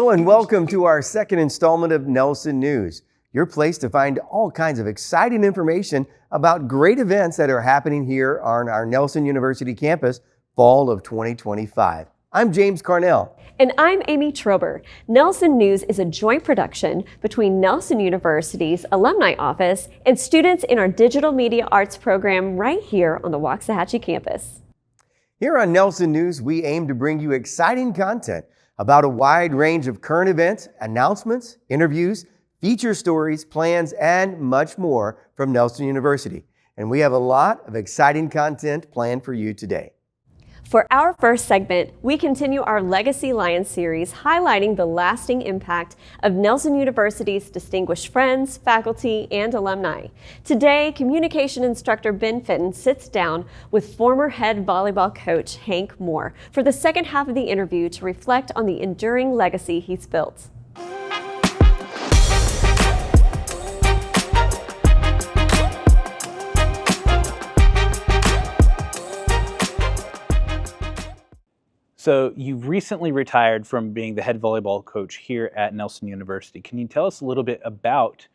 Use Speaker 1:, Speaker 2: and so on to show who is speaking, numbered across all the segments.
Speaker 1: Hello and welcome to our second installment of Nelson News, your place to find all kinds of exciting information about great events that are happening here on our Nelson University campus fall of 2025. I'm James Carnell.
Speaker 2: And I'm Amy Trober. Nelson News is a joint production between Nelson University's Alumni Office and students in our Digital Media Arts program right here on the Waxahachie campus.
Speaker 1: Here on Nelson News, we aim to bring you exciting content about a wide range of current events, announcements, interviews, feature stories, plans, and much more from Nelson University. And we have a lot of exciting content planned for you today.
Speaker 2: For our first segment, we continue our Legacy Lions series highlighting the lasting impact of Nelson University's distinguished friends, faculty, and alumni. Today, communication instructor Ben Fitton sits down with former head volleyball coach Hank Moore for the second half of the interview to reflect on the enduring legacy he's built.
Speaker 3: So you've recently retired from being the head volleyball coach here at Nelson University. Can you tell us a little bit about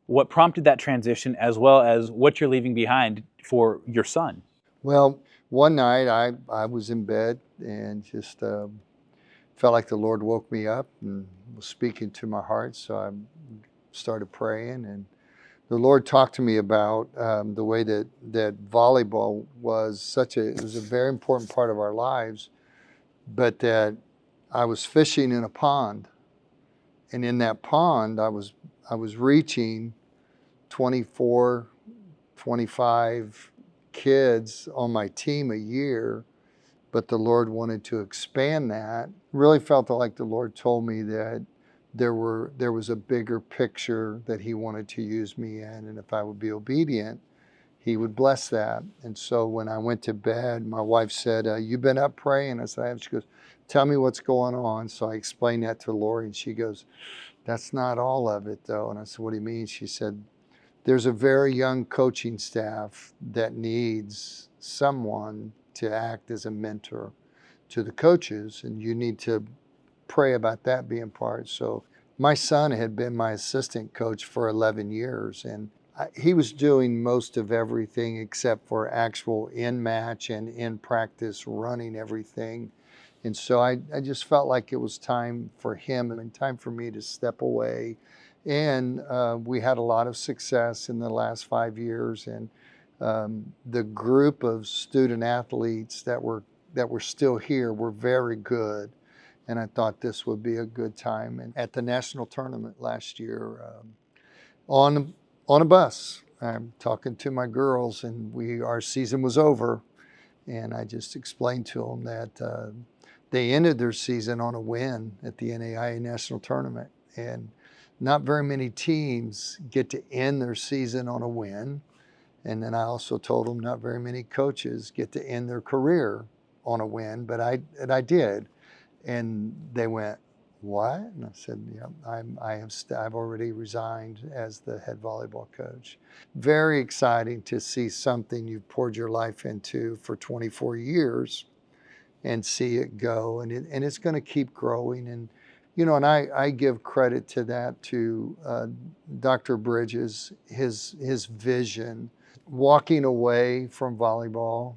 Speaker 3: what prompted that transition as well as what you're leaving behind for your son?
Speaker 4: Well, one night I was in bed and just felt like the Lord woke me up and was speaking to my heart. So I started praying, and the Lord talked to me about the way that volleyball was it was a very important part of our lives, but that I was fishing in a pond, and in that pond I was reaching 24, 25 kids on my team a year, but the Lord wanted to expand that. Really felt like the Lord told me that there was a bigger picture that He wanted to use me in, and if I would be obedient, He would bless that. And so when I went to bed, my wife said, "You been up praying?" I said, "I have." She goes, "Tell me what's going on." So I explained that to Lori, and she goes, "That's not all of it, though." And I said, "What do you mean?" She said, "There's a very young coaching staff that needs someone to act as a mentor to the coaches, and you need to pray about that being part." So my son had been my assistant coach for 11 years, and he was doing most of everything except for actual in-match and in-practice running everything. And so I just felt like it was time for him and time for me to step away. And we had a lot of success in the last 5 years. And the group of student athletes that were still here were very good. And I thought this would be a good time. And at the national tournament last year, on a bus, I'm talking to my girls, and our season was over, and I just explained to them that they ended their season on a win at the NAIA national tournament, and not very many teams get to end their season on a win. And then I also told them not very many coaches get to end their career on a win, but I did. And they went, "What?" And I said, "Yeah, I've already resigned as the head volleyball coach." Very exciting to see something you've poured your life into for 24 years and see it go, and it's going to keep growing. And and I give credit to that to Dr. Bridges, his vision. Walking away from volleyball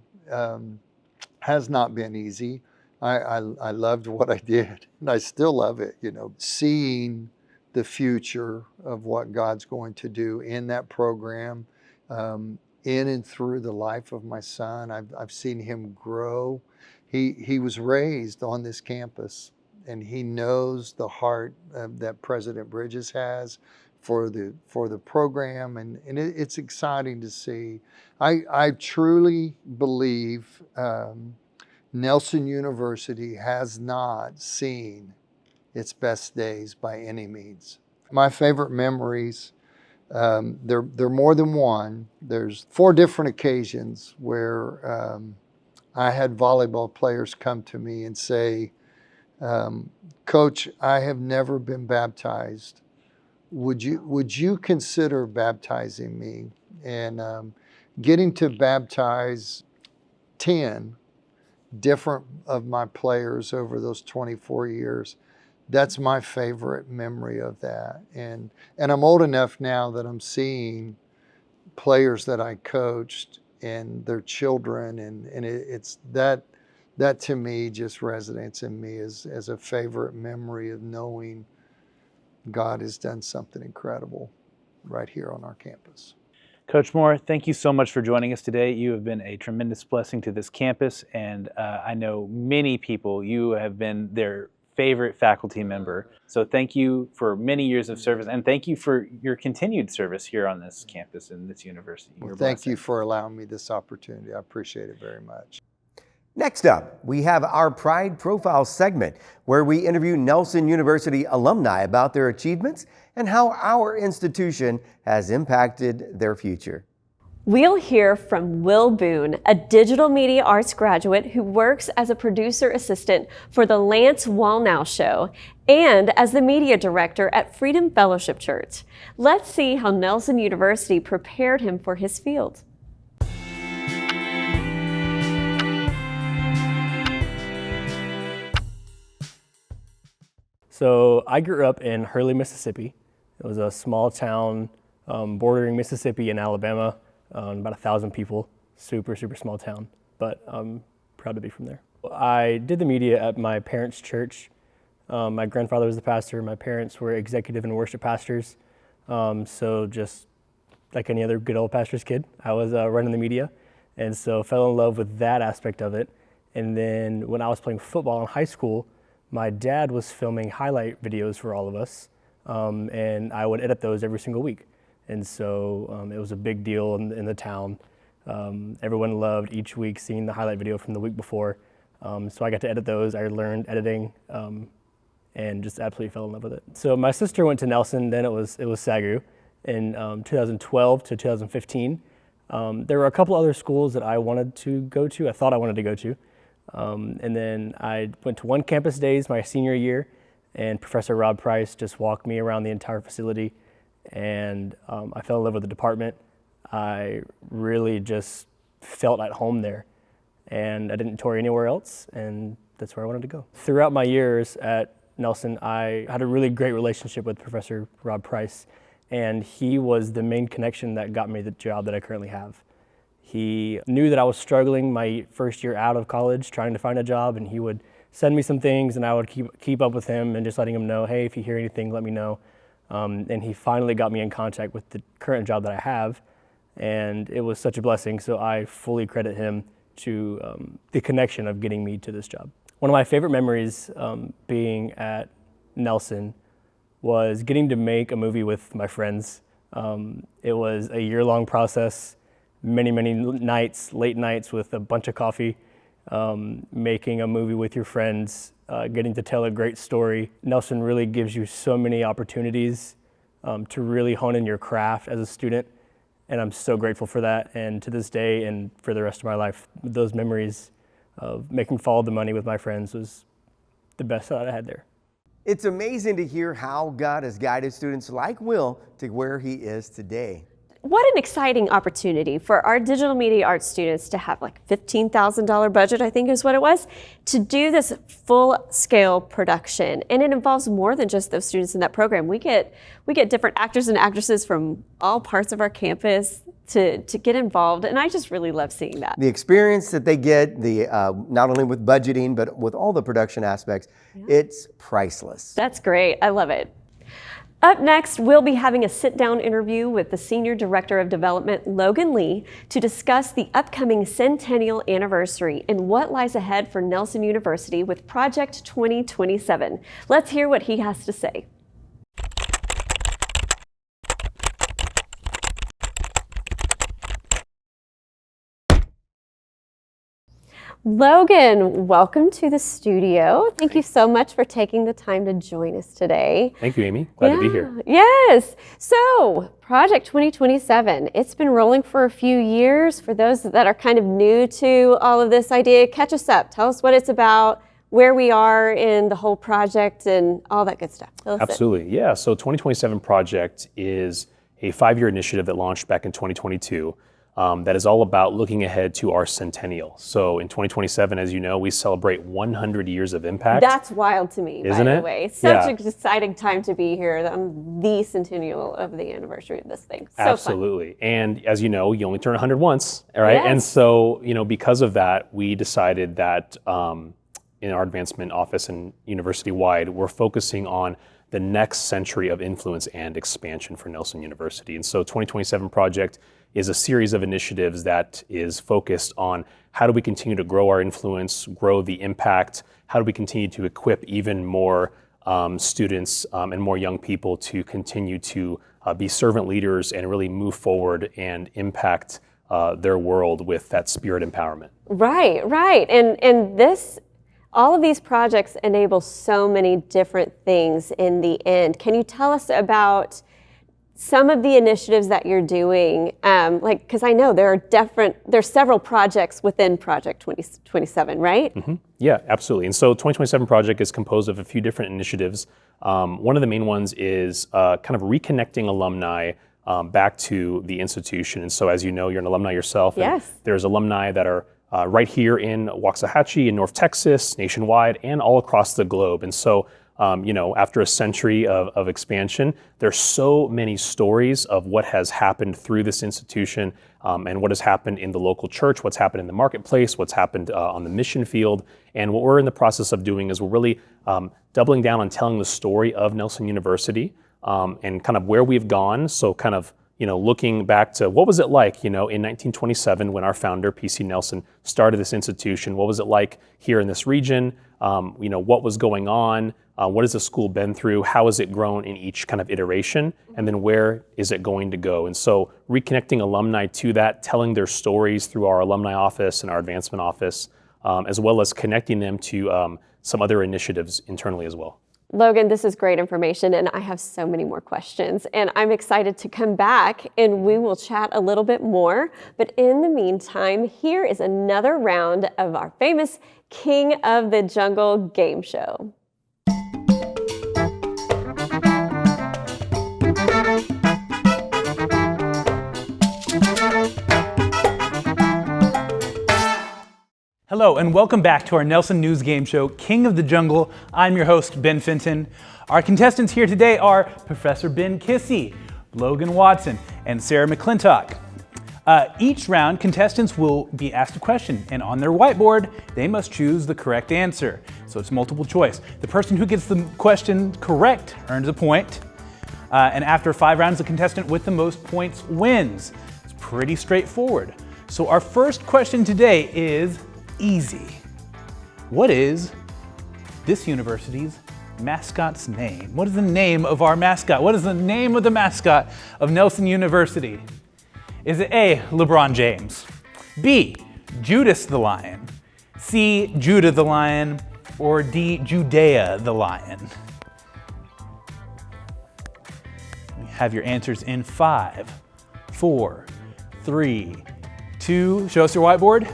Speaker 4: has not been easy. I loved what I did, and I still love it. Seeing the future of what God's going to do in that program, in and through the life of my son. I've seen him grow. He was raised on this campus, and he knows the heart that President Bridges has for the program, and it's exciting to see. I truly believe Nelson University has not seen its best days by any means. My favorite memories, they're more than one. There's 4 different occasions where I had volleyball players come to me and say, "Coach, I have never been baptized. Would you consider baptizing me?" And getting to baptize 10 different of my players over those 24 years, that's my favorite memory of that. And I'm old enough now that I'm seeing players that I coached and their children, and it's that to me just resonates in me as a favorite memory of knowing God has done something incredible right here on our campus.
Speaker 3: Coach Moore, thank you so much for joining us today. You have been a tremendous blessing to this campus, and I know many people, you have been their favorite faculty member. So thank you for many years of service, and thank you for your continued service here on this campus and this university.
Speaker 4: Well, thank you for allowing me this opportunity. I appreciate it very much.
Speaker 1: Next up, we have our Pride Profile segment, where we interview Nelson University alumni about their achievements and how our institution has impacted their future.
Speaker 2: We'll hear from Will Boone, a digital media arts graduate who works as a producer assistant for the Lance Wallnau Show and as the media director at Freedom Fellowship Church. Let's see how Nelson University prepared him for his field.
Speaker 5: So I grew up in Hurley, Mississippi. It was a small town bordering Mississippi and Alabama, about 1,000 people, super small town, but I'm proud to be from there. I did the media at my parents' church. My grandfather was the pastor. My parents were executive and worship pastors. So just like any other good old pastor's kid, I was running the media, and so fell in love with that aspect of it. And then when I was playing football in high school, my dad was filming highlight videos for all of us, and I would edit those every single week. And so it was a big deal in the town. Everyone loved each week seeing the highlight video from the week before. So I got to edit those. I learned editing and just absolutely fell in love with it. So my sister went to Nelson, then it was SAGU in 2012 to 2015. There were a couple other schools that I wanted to go to, I thought I wanted to go to. And then I went to one campus days my senior year, and Professor Rob Price just walked me around the entire facility, and I fell in love with the department. I really just felt at home there, and I didn't tour anywhere else, and that's where I wanted to go. Throughout my years at Nelson, I had a really great relationship with Professor Rob Price, and he was the main connection that got me the job that I currently have. He knew that I was struggling my first year out of college trying to find a job, and he would send me some things, and I would keep up with him and just letting him know, hey, if you hear anything, let me know. And he finally got me in contact with the current job that I have, and it was such a blessing, so I fully credit him to the connection of getting me to this job. One of my favorite memories being at Nelson was getting to make a movie with my friends. It was a year-long process. Many nights, late nights with a bunch of coffee, making a movie with your friends, getting to tell a great story. Nelson really gives you so many opportunities to really hone in your craft as a student, and I'm so grateful for that. And to this day and for the rest of my life, those memories of making Follow the Money with my friends was the best that I had there.
Speaker 1: It's amazing to hear how God has guided students like Will to where he is today.
Speaker 2: What an exciting opportunity for our digital media arts students to have like $15,000 budget, I think is what it was, to do this full-scale production. And it involves more than just those students in that program. We get different actors and actresses from all parts of our campus to get involved, and I just really love seeing that.
Speaker 1: The experience that they get, not only with budgeting, but with all the production aspects, it's priceless.
Speaker 2: That's great. I love it. Up next, we'll be having a sit-down interview with the Senior Director of Development, Logan Lee, to discuss the upcoming centennial anniversary and what lies ahead for Nelson University with Project 2027. Let's hear what he has to say. Logan, welcome to the studio. Thank you so much for taking the time to join us today.
Speaker 6: Thank you, Amy. Glad to be here.
Speaker 2: Yes. So, Project 2027, it's been rolling for a few years. For those that are kind of new to all of this idea, catch us up. Tell us what it's about, where we are in the whole project, and all that good stuff.
Speaker 6: Absolutely. Yeah. So 2027 Project is a 5-year initiative that launched back in 2022. that is all about looking ahead to our centennial. So in 2027, as you know, we celebrate 100 years of impact.
Speaker 2: That's wild to me,
Speaker 6: Isn't
Speaker 2: by
Speaker 6: it?
Speaker 2: the way. Such
Speaker 6: Yeah.
Speaker 2: an exciting time to be here on the centennial of the anniversary of this thing. So
Speaker 6: Absolutely. And as you know, you only turn 100 once, right?
Speaker 2: Yes.
Speaker 6: And so, because of that, we decided that in our advancement office and university-wide, we're focusing on the next century of influence and expansion for Nelson University. And so 2027 Project is a series of initiatives that is focused on how do we continue to grow our influence, grow the impact, how do we continue to equip even more students and more young people to continue to be servant leaders and really move forward and impact their world with that spirit empowerment.
Speaker 2: Right. And this, all of these projects enable so many different things in the end. Can you tell us about some of the initiatives that you're doing? Because I know there's several projects within Project 2027, right?
Speaker 6: Mm-hmm. Yeah, absolutely. And so 2027 Project is composed of a few different initiatives. One of the main ones is kind of reconnecting alumni back to the institution. And so as you know, you're an alumni yourself.
Speaker 2: Yes.
Speaker 6: And there's alumni that are right here in Waxahachie, in North Texas, nationwide, and all across the globe. And so after a century of expansion, there's so many stories of what has happened through this institution and what has happened in the local church, what's happened in the marketplace, what's happened on the mission field. And what we're in the process of doing is we're really doubling down on telling the story of Nelson University and kind of where we've gone. So kind of looking back to what was it like, in 1927 when our founder, P.C. Nelson, started this institution. What was it like here in this region? What was going on? What has the school been through? How has it grown in each kind of iteration? And then where is it going to go? And so reconnecting alumni to that, telling their stories through our alumni office and our advancement office, as well as connecting them to some other initiatives internally as well.
Speaker 2: Logan, this is great information, and I have so many more questions, and I'm excited to come back and we will chat a little bit more. But in the meantime, here is another round of our famous King of the Jungle game show.
Speaker 3: Hello and welcome back to our Nelson News game show, King of the Jungle. I'm your host, Ben Fenton. Our contestants here today are Professor Ben Kissy, Logan Watson, and Sarah McClintock. Each round, contestants will be asked a question, and on their whiteboard, they must choose the correct answer. So it's multiple choice. The person who gets the question correct earns a point. And after 5 rounds, the contestant with the most points wins. It's pretty straightforward. So our first question today is easy. What is this university's mascot's name? What is the name of our mascot? What is the name of the mascot of Nelson University? Is it A, LeBron James, B, Judas the Lion, C, Judah the Lion, or D, Judea the Lion? You have your answers in 5, 4, 3, 2, show us your whiteboard.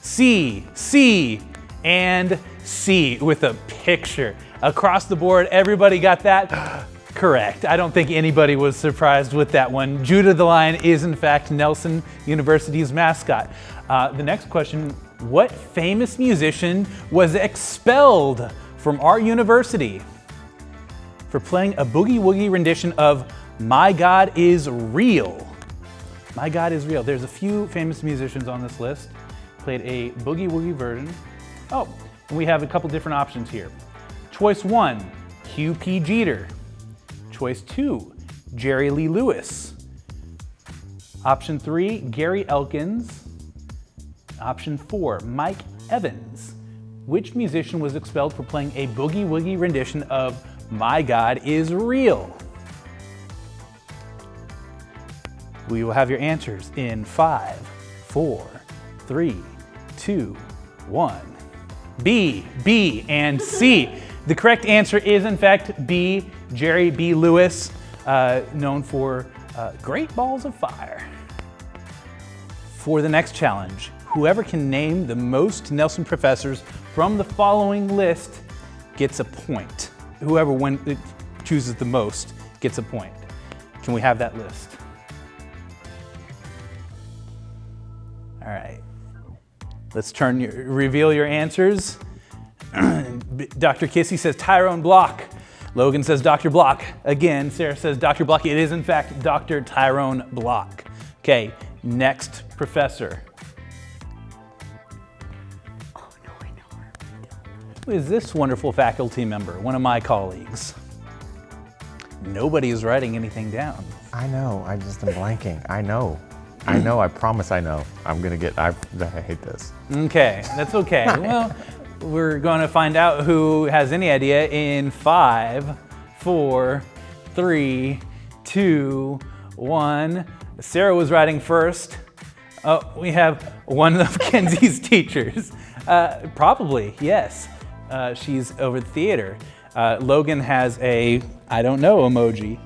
Speaker 3: C, and C with a picture. Across the board, everybody got that correct. I don't think anybody was surprised with that one. Judah the Lion is in fact Nelson University's mascot. The next question, what famous musician was expelled from our university for playing a boogie-woogie rendition of My God Is Real? My God Is Real. There's a few famous musicians on this list. Played a boogie-woogie version. Oh, and we have a couple different options here. Choice 1, Hugh P. Jeter. Choice 2, Jerry Lee Lewis. Option 3, Gary Elkins. Option 4, Mike Evans. Which musician was expelled for playing a boogie-woogie rendition of My God Is Real? We will have your answers in 5, 4, 3, 2, 1. B, and C. The correct answer is in fact B, Jerry B. Lewis, known for Great Balls of Fire. For the next challenge, whoever can name the most Nelson professors from the following list gets a point. Whoever chooses the most gets a point. Can we have that list? All right. Let's reveal your answers. Dr. Kissy says Tyrone Block. Logan says Dr. Block. Again, Sarah says Dr. Block. It is, in fact, Dr. Tyrone Block. Okay, next professor. Oh, no, I know her. Who is this wonderful faculty member? One of my colleagues. Nobody is writing anything down.
Speaker 7: I know, I just am blanking. I know, I promise I know. I hate this.
Speaker 3: Okay, that's okay. Well, we're going to find out who has any idea in 5, 4, 3, 2, 1. Sarah was writing first. Oh, we have one of Kenzie's teachers. Probably, yes. She's over the theater. Logan has a I don't know emoji.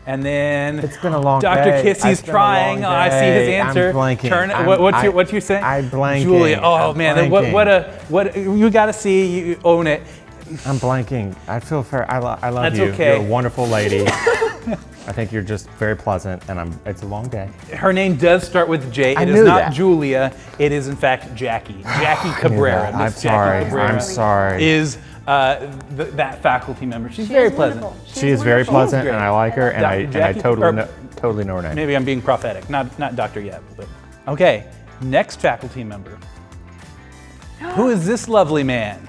Speaker 3: And then
Speaker 7: it's been a long
Speaker 3: Dr.
Speaker 7: day.
Speaker 3: Kissy's trying. Oh, I see his answer.
Speaker 7: I'm blanking.
Speaker 3: What's you saying?
Speaker 7: I'm blanking.
Speaker 3: Julia. Oh
Speaker 7: I'm
Speaker 3: man,
Speaker 7: blanking.
Speaker 3: what you got to see. You own it.
Speaker 7: I'm blanking. I feel fair. I love
Speaker 3: That's
Speaker 7: you.
Speaker 3: okay.
Speaker 7: You're a wonderful lady. I think you're just very pleasant, and it's a long day.
Speaker 3: Her name does start with J. It is not Julia. It is in fact Jackie. Jackie Cabrera.
Speaker 7: I'm sorry.
Speaker 3: I'm
Speaker 7: sorry.
Speaker 3: Is that faculty member? She's very pleasant.
Speaker 7: She is very pleasant,
Speaker 3: Great.
Speaker 7: and I like her, and I totally know her name.
Speaker 3: Maybe I'm being prophetic. Not doctor yet, but okay. Next faculty member. Who is this lovely man?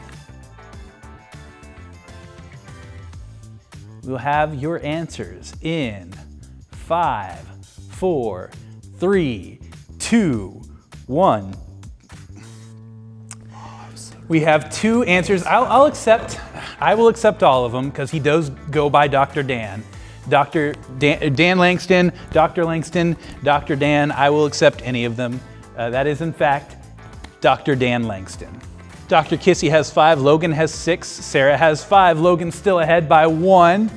Speaker 3: We'll have your answers in 5, 4, 3, 2, 1. We have 2 answers. I will accept all of them because he does go by Dr. Dan. Dan Langston, Dr. Langston, Dr. Dan. I will accept any of them. That is in fact Dr. Dan Langston. Dr. Kissy has 5, Logan has 6, Sarah has 5, Logan's still ahead by 1.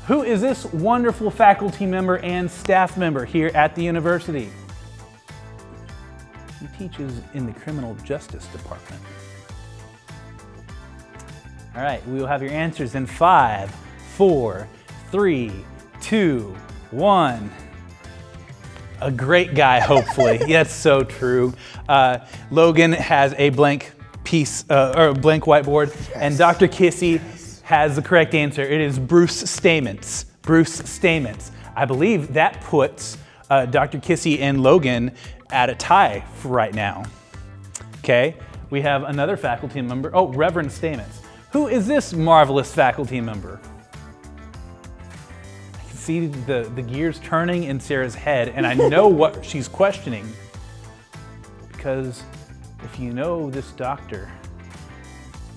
Speaker 3: Who is this wonderful faculty member and staff member here at the university? He teaches in the criminal justice department. All right, we will have your answers in 5, 4, 3, 2, 1. A great guy, hopefully. That's so true. Logan has a blank piece or a blank whiteboard, and Dr. Kissy has the correct answer. It is Bruce Stamets. Bruce Stamets. I believe that puts Dr. Kissy and Logan at a tie for right now. Okay, we have another faculty member. Oh, Reverend Stamets. Who is this marvelous faculty member? I can see the gears turning in Sarah's head, and I know what she's questioning. Because if you know this doctor,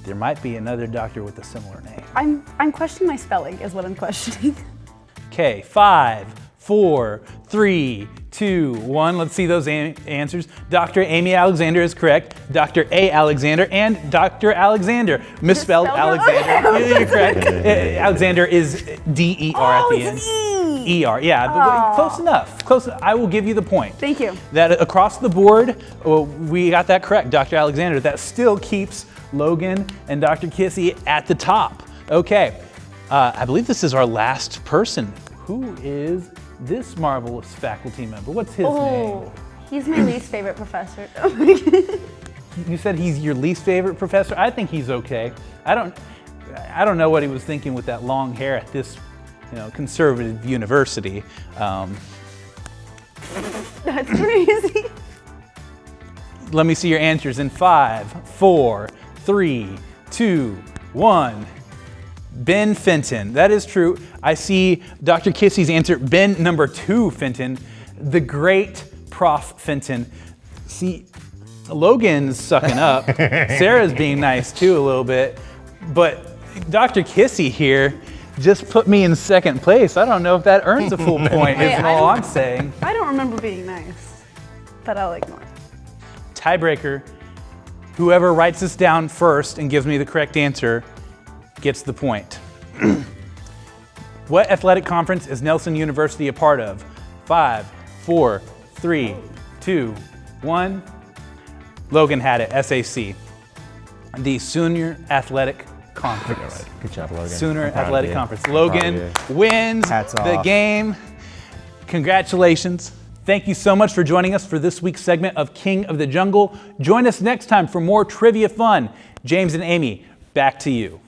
Speaker 3: there might be another doctor with a similar name.
Speaker 8: I'm questioning my spelling is what I'm questioning.
Speaker 3: Okay, 5, 4, 3, 2, 1. Let's see those answers. Dr. Amy Alexander is correct. Dr. A. Alexander and Dr. Alexander. Misspelled Alexander. You're correct. Alexander is D-E-R at the end. E-R, yeah, but close enough. Close enough. I will give you the point.
Speaker 8: Thank you.
Speaker 3: That across the board, we got that correct, Dr. Alexander. That still keeps Logan and Dr. Kissy at the top. Okay, I believe this is our last person. Who is this marvelous faculty member? What's his name?
Speaker 8: He's my least favorite professor.
Speaker 3: You said he's your least favorite professor? I think he's okay. I don't know what he was thinking with that long hair at this, conservative university.
Speaker 8: That's crazy.
Speaker 3: Let me see your answers in 5, 4, 3, 2, 1. Ben Fenton. That is true. I see Dr. Kissy's answer. Ben number 2 Fenton. The great Prof. Fenton. See, Logan's sucking up. Sarah's being nice too a little bit. But Dr. Kissy here just put me in second place. I don't know if that earns a full point, is all I'm saying.
Speaker 8: I don't remember being nice, but I'll ignore it.
Speaker 3: Tiebreaker. Whoever writes this down first and gives me the correct answer gets the point. What athletic conference is Nelson University a part of? 5, 4, 3, 2, 1. Logan had it, SAC. The Sooner Athletic Conference.
Speaker 7: Good job, Logan.
Speaker 3: Sooner Athletic Conference. Logan wins
Speaker 7: Hats
Speaker 3: the
Speaker 7: off.
Speaker 3: game. Congratulations. Thank you so much for joining us for this week's segment of King of the Jungle. Join us next time for more trivia fun. James and Amy, back to you.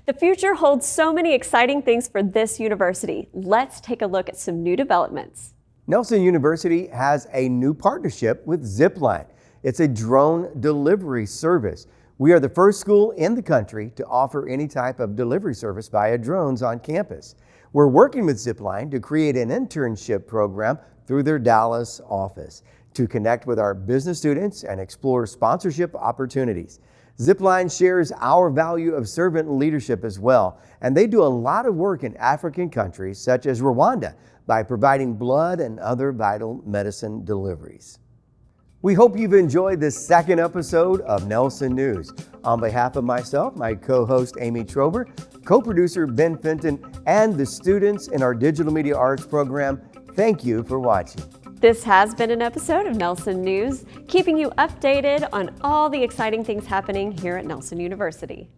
Speaker 2: The future holds so many exciting things for this university. Let's take a look at some new developments.
Speaker 1: Nelson University has a new partnership with Zipline. It's a drone delivery service. We are the first school in the country to offer any type of delivery service via drones on campus. We're working with Zipline to create an internship program through their Dallas office to connect with our business students and explore sponsorship opportunities. Zipline shares our value of servant leadership as well, and they do a lot of work in African countries such as Rwanda by providing blood and other vital medicine deliveries. We hope you've enjoyed this second episode of Nelson News. On behalf of myself, my co-host Amy Trober, co-producer Ben Fenton, and the students in our Digital Media Arts program, thank you for watching.
Speaker 2: This has been an episode of Nelson News, keeping you updated on all the exciting things happening here at Nelson University.